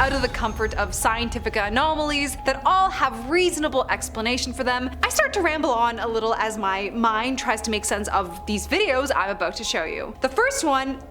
out of the comfort of scientific anomalies that all have reasonable explanation for them, I start to ramble on a little as my mind tries to make sense of these videos I'm about to show you. The first one,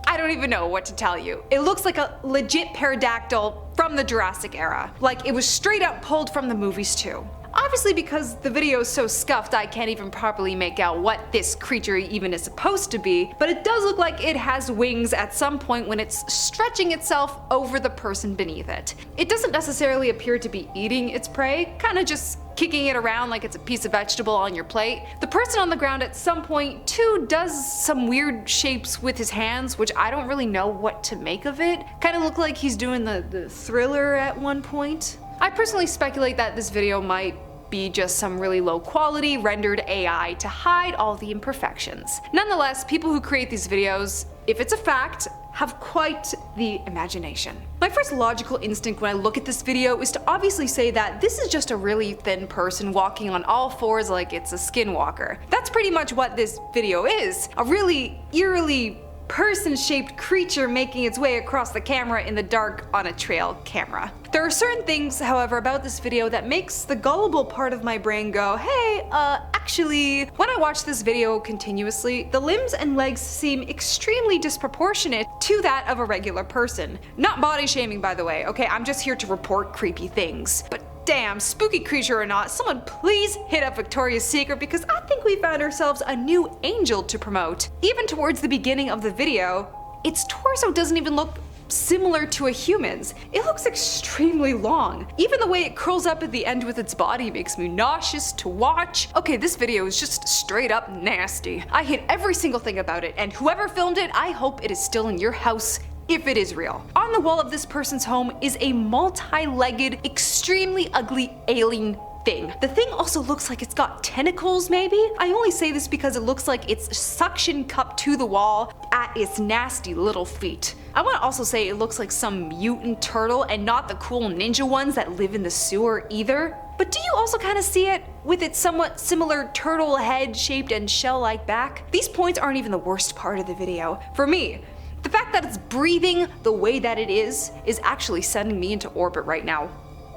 I don't even know what to tell you. It looks like a legit pterodactyl from the Jurassic era. Like it was straight up pulled from the movies too. Obviously, because the video is so scuffed, I can't even properly make out what this creature even is supposed to be, but it does look like it has wings at some point when it's stretching itself over the person beneath it. It doesn't necessarily appear to be eating its prey, kinda just kicking it around like it's a piece of vegetable on your plate. The person on the ground at some point too does some weird shapes with his hands, which I don't really know what to make of it. Kinda look like he's doing the Thriller at one point. I personally speculate that this video might be just some really low quality rendered AI to hide all the imperfections. Nonetheless, people who create these videos, if it's a fact, have quite the imagination. My first logical instinct when I look at this video is to obviously say that this is just a really thin person walking on all fours like it's a skinwalker. That's pretty much what this video is. A really eerily person-shaped creature making its way across the camera in the dark on a trail camera. There are certain things, however, about this video that makes the gullible part of my brain go, hey, actually, when I watch this video continuously, the limbs and legs seem extremely disproportionate to that of a regular person. Not body shaming, by the way, okay? I'm just here to report creepy things. But damn, spooky creature or not, someone please hit up Victoria's Secret because I think we found ourselves a new angel to promote. Even towards the beginning of the video, its torso doesn't even look similar to a human's. It looks extremely long. Even the way it curls up at the end with its body makes me nauseous to watch. Okay, this video is just straight up nasty. I hate every single thing about it, and whoever filmed it, I hope it is still in your house if it is real. On the wall of this person's home is a multi-legged, extremely ugly alien thing. The thing also looks like it's got tentacles maybe? I only say this because it looks like it's suction cupped to the wall at its nasty little feet. I want to also say it looks like some mutant turtle and not the cool ninja ones that live in the sewer either. But do you also kind of see it with its somewhat similar turtle head shaped and shell-like back? These points aren't even the worst part of the video. For me, the fact that it's breathing the way that it is actually sending me into orbit right now.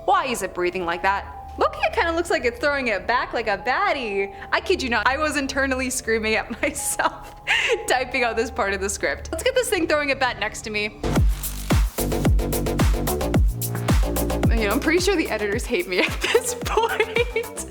Why is it breathing like that? Loki, it kind of looks like it's throwing it back like a baddie. I kid you not, I was internally screaming at myself typing out this part of the script. Let's get this thing throwing it back next to me. You know, I'm pretty sure the editors hate me at this point.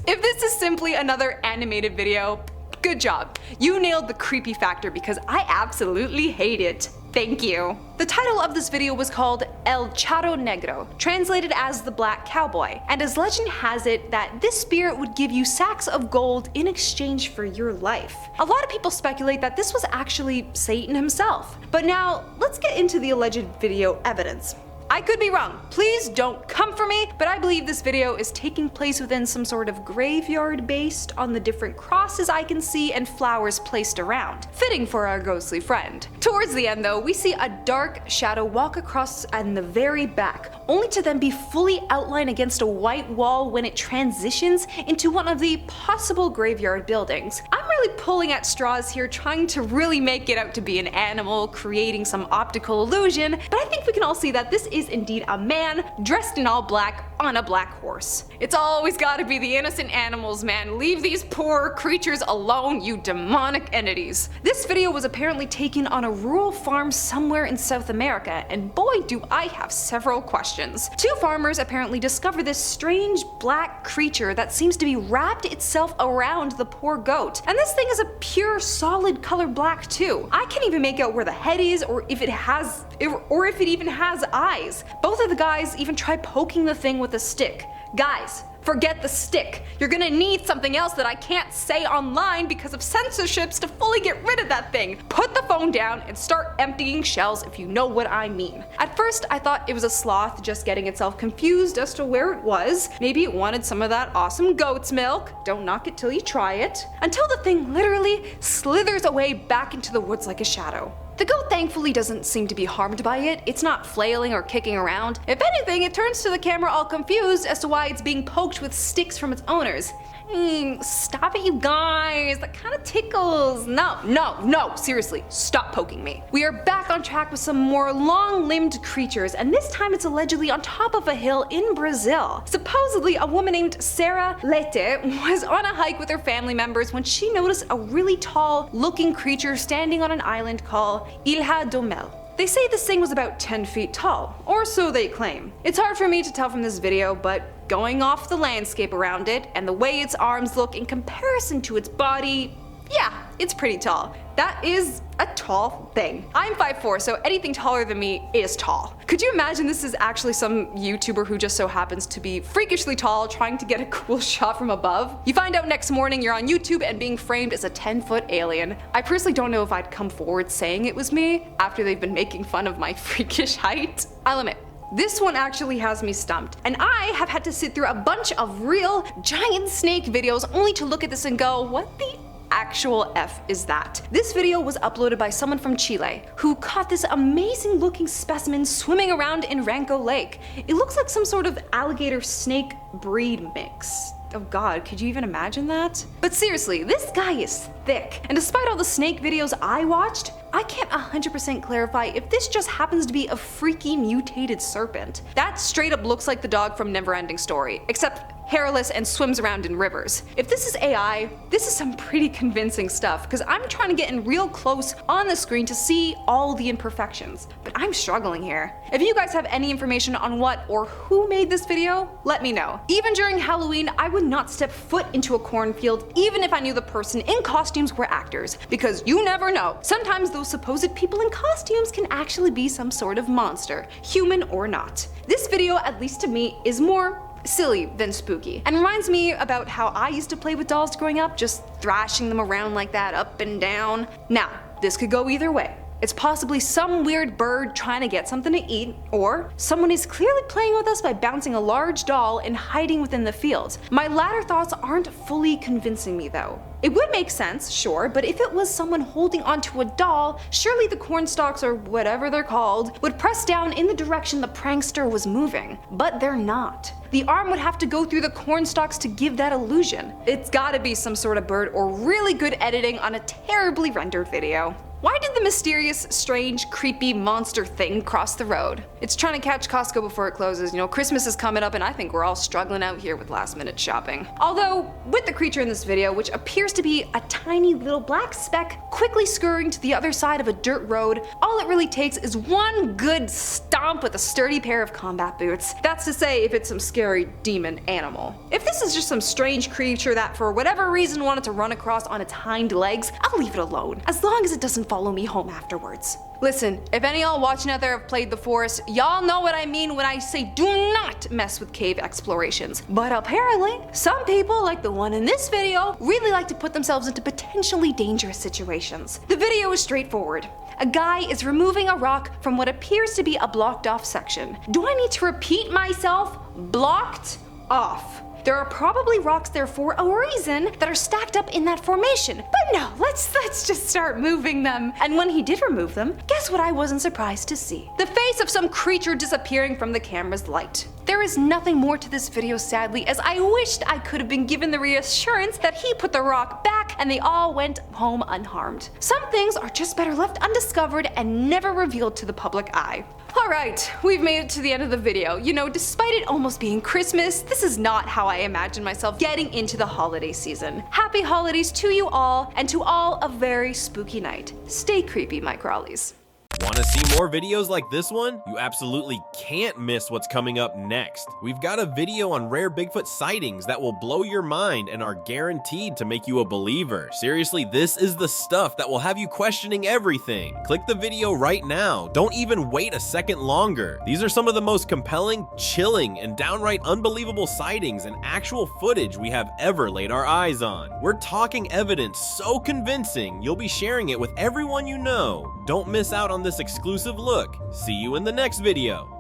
If this is simply another animated video, good job. You nailed the creepy factor because I absolutely hate it. Thank you. The title of this video was called El Charro Negro, translated as the Black Cowboy, and as legend has it that this spirit would give you sacks of gold in exchange for your life. A lot of people speculate that this was actually Satan himself. But now, let's get into the alleged video evidence. I could be wrong, please don't come for me, but I believe this video is taking place within some sort of graveyard based on the different crosses I can see and flowers placed around, fitting for our ghostly friend. Towards the end though, we see a dark shadow walk across in the very back, only to then be fully outlined against a white wall when it transitions into one of the possible graveyard buildings. I'm really pulling at straws here, trying to really make it out to be an animal, creating some optical illusion, but I think we can all see that this is indeed a man dressed in all black on a black horse. It's always gotta be the innocent animals, man. Leave these poor creatures alone, you demonic entities. This video was apparently taken on a rural farm somewhere in South America, and boy do I have several questions. Two farmers apparently discover this strange black creature that seems to be wrapped itself around the poor goat. And this thing is a pure solid color black too. I can't even make out where the head is or if it even has eyes. Both of the guys even try poking the thing with a stick. Guys, forget the stick. You're gonna need something else that I can't say online because of censorships to fully get rid of that thing. Put the phone down and start emptying shells if you know what I mean. At first, I thought it was a sloth just getting itself confused as to where it was. Maybe it wanted some of that awesome goat's milk. Don't knock it till you try it. Until the thing literally slithers away back into the woods like a shadow. The goat thankfully doesn't seem to be harmed by it. It's not flailing or kicking around. If anything, it turns to the camera all confused as to why it's being poked with sticks from its owners. pain. Stop it, you guys. That kind of tickles. No, seriously, stop poking me. We are back on track with some more long-limbed creatures, and this time it's allegedly on top of a hill in Brazil. Supposedly, a woman named Sarah Lete was on a hike with her family members when she noticed a really tall-looking creature standing on an island called Ilha do Mel. They say this thing was about 10 feet tall, or so they claim. It's hard for me to tell from this video, but going off the landscape around it and the way its arms look in comparison to its body, yeah, it's pretty tall. That is a tall thing. I'm 5'4", so anything taller than me is tall. Could you imagine this is actually some YouTuber who just so happens to be freakishly tall trying to get a cool shot from above? You find out next morning you're on YouTube and being framed as a 10-foot alien. I personally don't know if I'd come forward saying it was me after they've been making fun of my freakish height. I'll admit, this one actually has me stumped, and I have had to sit through a bunch of real giant snake videos only to look at this and go, what the actual F is that? This video was uploaded by someone from Chile who caught this amazing looking specimen swimming around in Ranco Lake. It looks like some sort of alligator snake breed mix. Oh god, could you even imagine that? But seriously, this guy is thick, and despite all the snake videos I watched, I can't 100% clarify if this just happens to be a freaky mutated serpent. That straight up looks like the dog from Neverending Story, except hairless and swims around in rivers. If this is AI, this is some pretty convincing stuff, because I'm trying to get in real close on the screen to see all the imperfections, but I'm struggling here. If you guys have any information on what or who made this video, let me know. Even during Halloween, I would not step foot into a cornfield even if I knew the person in costumes were actors, because you never know. Sometimes those supposed people in costumes can actually be some sort of monster, human or not. This video, at least to me, is more silly than spooky, and reminds me about how I used to play with dolls growing up, just thrashing them around like that up and down. Now, this could go either way. It's possibly some weird bird trying to get something to eat, or someone is clearly playing with us by bouncing a large doll and hiding within the fields. My latter thoughts aren't fully convincing me though. It would make sense, sure, but if it was someone holding onto a doll, surely the corn stalks, or whatever they're called, would press down in the direction the prankster was moving. But they're not. The arm would have to go through the corn stalks to give that illusion. It's gotta be some sort of bird or really good editing on a terribly rendered video. Why did the mysterious, strange, creepy monster thing cross the road? It's trying to catch Costco before it closes. You know, Christmas is coming up and I think we're all struggling out here with last minute shopping. Although, with the creature in this video, which appears to be a tiny little black speck quickly scurrying to the other side of a dirt road, all it really takes is one good stomp with a sturdy pair of combat boots. That's to say, if it's some scary demon animal. If this is just some strange creature that for whatever reason wanted to run across on its hind legs, I'll leave it alone, as long as it doesn't follow me home afterwards. Listen, if any y'all watching out there have played the forest, y'all know what I mean when I say do not mess with cave explorations. But apparently, some people, like the one in this video, really like to put themselves into potentially dangerous situations. The video is straightforward. A guy is removing a rock from what appears to be a blocked off section. Do I need to repeat myself? Blocked off. There are probably rocks there for a reason that are stacked up in that formation. But no, let's just start moving them. And when he did remove them, guess what I wasn't surprised to see? The face of some creature disappearing from the camera's light. There is nothing more to this video, sadly, as I wished I could have been given the reassurance that he put the rock back and they all went home unharmed. Some things are just better left undiscovered and never revealed to the public eye. Alright, we've made it to the end of the video. You know, despite it almost being Christmas, this is not how I imagined myself getting into the holiday season. Happy holidays to you all, and to all a very spooky night. Stay creepy, my crawlies. Want to see more videos like this one? You absolutely can't miss what's coming up next. We've got a video on rare Bigfoot sightings that will blow your mind and are guaranteed to make you a believer. Seriously, this is the stuff that will have you questioning everything. Click the video right now. Don't even wait a second longer. These are some of the most compelling, chilling, and downright unbelievable sightings and actual footage we have ever laid our eyes on. We're talking evidence so convincing, you'll be sharing it with everyone you know. Don't miss out on this exclusive look. See you in the next video.